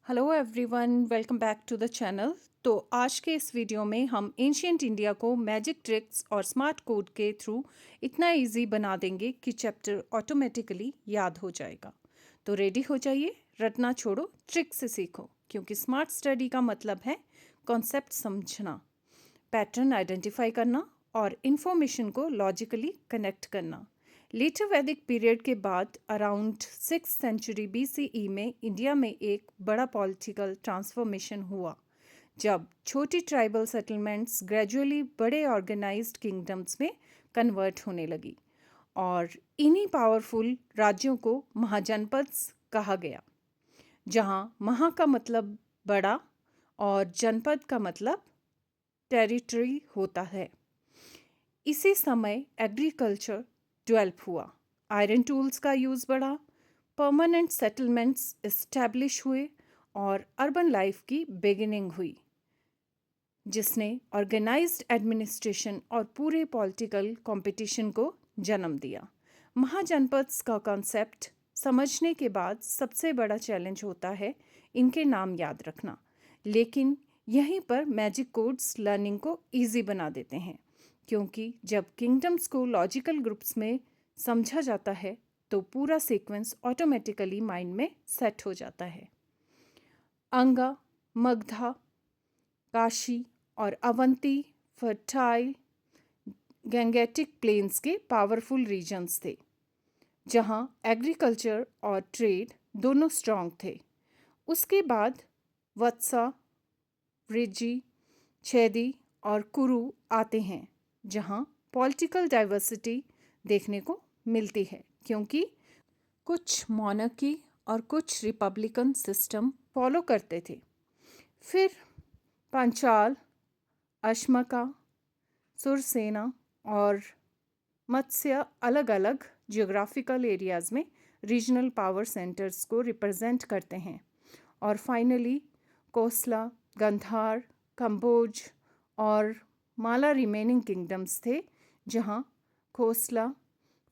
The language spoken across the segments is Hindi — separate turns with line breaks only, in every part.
Hello everyone, welcome back to the channel. तो आज के इस वीडियो में हम एंशियंट इंडिया को मैजिक ट्रिक्स और स्मार्ट कोड के थ्रू इतना इजी बना देंगे कि चैप्टर ऑटोमेटिकली याद हो जाएगा। तो रेडी हो जाइए, रटना छोड़ो, ट्रिक से सीखो, क्योंकि स्मार्ट स्टडी का मतलब है कॉन्सेप्ट समझना, पैटर्न आइडेंटिफाई करना और इन्फॉर्मेशन को लॉजिकली कनेक्ट करना। लेटर वैदिक पीरियड के बाद अराउंड 6th सेंचुरी BCE में इंडिया में एक बड़ा पॉलिटिकल ट्रांसफॉर्मेशन हुआ, जब छोटी ट्राइबल सेटलमेंट्स ग्रेजुअली बड़े ऑर्गेनाइज्ड किंगडम्स में कन्वर्ट होने लगी और इन्हीं पावरफुल राज्यों को महाजनपद कहा गया, जहां महा का मतलब बड़ा और जनपद का मतलब टेरिटरी होता है। इसी समय एग्रीकल्चर डेवलप हुआ, आयरन टूल्स का यूज़ बढ़ा, परमानेंट सेटलमेंट्स इस्टेब्लिश हुए और अर्बन लाइफ की बिगिनिंग हुई, जिसने ऑर्गेनाइज्ड एडमिनिस्ट्रेशन और पूरे पॉलिटिकल कंपटीशन को जन्म दिया। महाजनपद्स का कॉन्सेप्ट समझने के बाद सबसे बड़ा चैलेंज होता है इनके नाम याद रखना, लेकिन यहीं पर मैजिक कोड्स लर्निंग को इजी बना देते हैं, क्योंकि जब किंगडम्स को लॉजिकल ग्रुप्स में समझा जाता है तो पूरा सीक्वेंस ऑटोमेटिकली माइंड में सेट हो जाता है। अंगा, मगधा, काशी और अवंती फर्टाइल गैंगेटिक प्लेन्स के पावरफुल रीजन्स थे, जहां एग्रीकल्चर और ट्रेड दोनों स्ट्रांग थे। उसके बाद वत्सा, वृज्जी, छेदी और कुरु आते हैं, जहां पॉलिटिकल डाइवर्सिटी देखने को मिलती है, क्योंकि कुछ मोनार्की और कुछ रिपब्लिकन सिस्टम फॉलो करते थे। फिर पांचाल, अश्मका, सुरसेना और मत्स्य अलग अलग जियोग्राफिकल एरियाज़ में रीजनल पावर सेंटर्स को रिप्रेजेंट करते हैं। और फाइनली कोसला, गंधार, कंबोज और माला रिमेनिंग किंगडम्स थे, जहां खोसला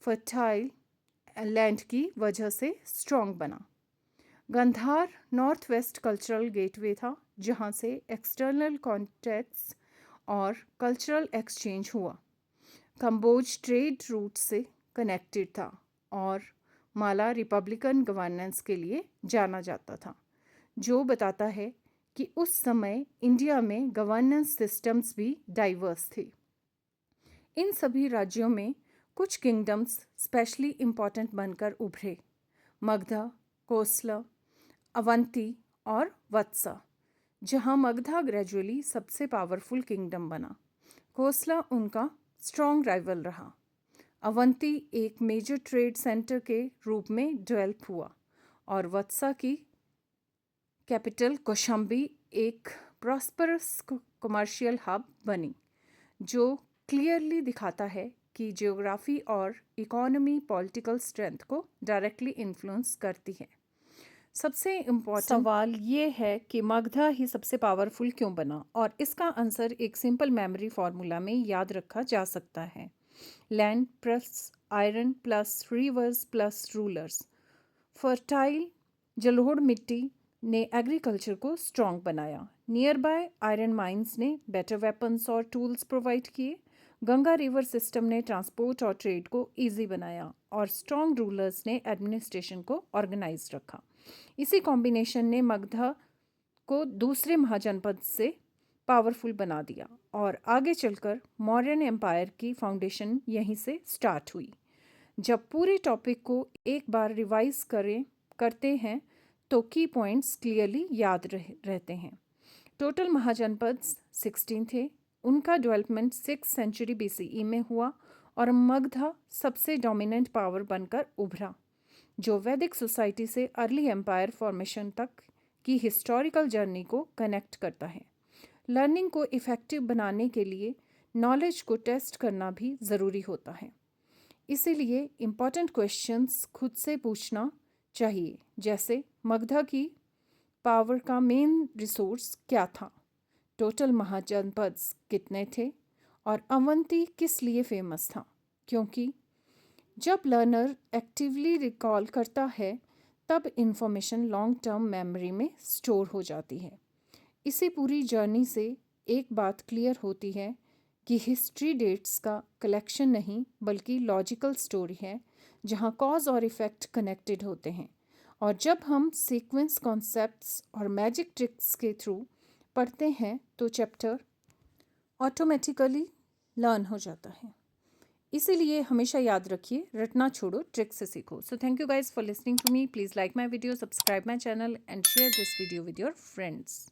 फर्टाइल लैंड की वजह से स्ट्रॉन्ग बना। Gandhara north west cultural gateway था, जहां से एक्सटर्नल कॉन्टैक्ट्स और कल्चरल एक्सचेंज हुआ। कंबोज ट्रेड रूट से कनेक्टेड था और माला रिपब्लिकन गवर्नेंस के लिए जाना जाता था, जो बताता है कि उस समय इंडिया में गवर्नेंस सिस्टम्स भी डाइवर्स थे। इन सभी राज्यों में कुछ किंगडम्स स्पेशली इम्पॉर्टेंट बनकर उभरे: मगधा, कोसला, अवंती और वत्सा, जहां मगधा ग्रेजुअली सबसे पावरफुल किंगडम बना। कोसला उनका स्ट्रॉन्ग राइवल रहा। अवंती एक मेजर ट्रेड सेंटर के रूप में डेवलप हुआ और वत्सा की कैपिटल कौशाम्बी एक प्रॉस्परस कमर्शियल हब बनी, जो क्लियरली दिखाता है कि जियोग्राफी और इकोनॉमी पॉलिटिकल स्ट्रेंथ को डायरेक्टली इन्फ्लुएंस करती है। सबसे इम्पॉर्टेंट सवाल ये है कि मगधा ही सबसे पावरफुल क्यों बना, और इसका आंसर एक सिंपल मेमोरी फार्मूला में याद रखा जा सकता है: land plus iron plus reverse plus rulers. Fertile जलोढ़ मिट्टी ने एग्रीकल्चर को स्ट्रॉन्ग बनाया। नियर बाय आयरन माइंस ने बेटर वेपन्स और टूल्स प्रोवाइड किए। गंगा रिवर सिस्टम ने ट्रांसपोर्ट और ट्रेड को इजी बनाया और स्ट्रॉन्ग रूलर्स ने एडमिनिस्ट्रेशन को ऑर्गेनाइज रखा। इसी कॉम्बिनेशन ने मगधा को दूसरे महाजनपद से पावरफुल बना दिया और आगे चलकर मौर्यन एम्पायर की फाउंडेशन यहीं से स्टार्ट हुई। जब पूरे टॉपिक को एक बार रिवाइज करते हैं तो की पॉइंट्स क्लियरली याद रहते हैं। टोटल महाजनपद 16 थे। उनका डेवलपमेंट 6th सेंचुरी BCE में हुआ और मगधा सबसे डोमिनेंट पावर बनकर उभरा, जो वैदिक सोसाइटी से अर्ली एम्पायर फॉर्मेशन तक की हिस्टोरिकल जर्नी को कनेक्ट करता है। लर्निंग को इफ़ेक्टिव बनाने के लिए नॉलेज को टेस्ट करना भी ज़रूरी होता है। इसीलिए इम्पॉर्टेंट क्वेश्चंस खुद से पूछना चाहिए, जैसे मगधा की पावर का मेन रिसोर्स क्या था, टोटल महाजनपद कितने थे, और अवंती किस लिए फेमस था। क्योंकि जब लर्नर एक्टिवली रिकॉल करता है तब इन्फॉर्मेशन लॉन्ग टर्म मेमोरी में स्टोर हो जाती है। इसी पूरी जर्नी से एक बात क्लियर होती है कि हिस्ट्री डेट्स का कलेक्शन नहीं बल्कि लॉजिकल स्टोरी है, जहाँ कॉज और इफ़ेक्ट कनेक्टेड होते हैं। और जब हम सीक्वेंस कॉन्सेप्ट्स और मैजिक ट्रिक्स के थ्रू पढ़ते हैं तो चैप्टर ऑटोमेटिकली लर्न हो जाता है। इसीलिए हमेशा याद रखिए, रटना छोड़ो, ट्रिक से सीखो। So thank you guys for listening to me. Please like my video, subscribe my channel and share this video with your friends.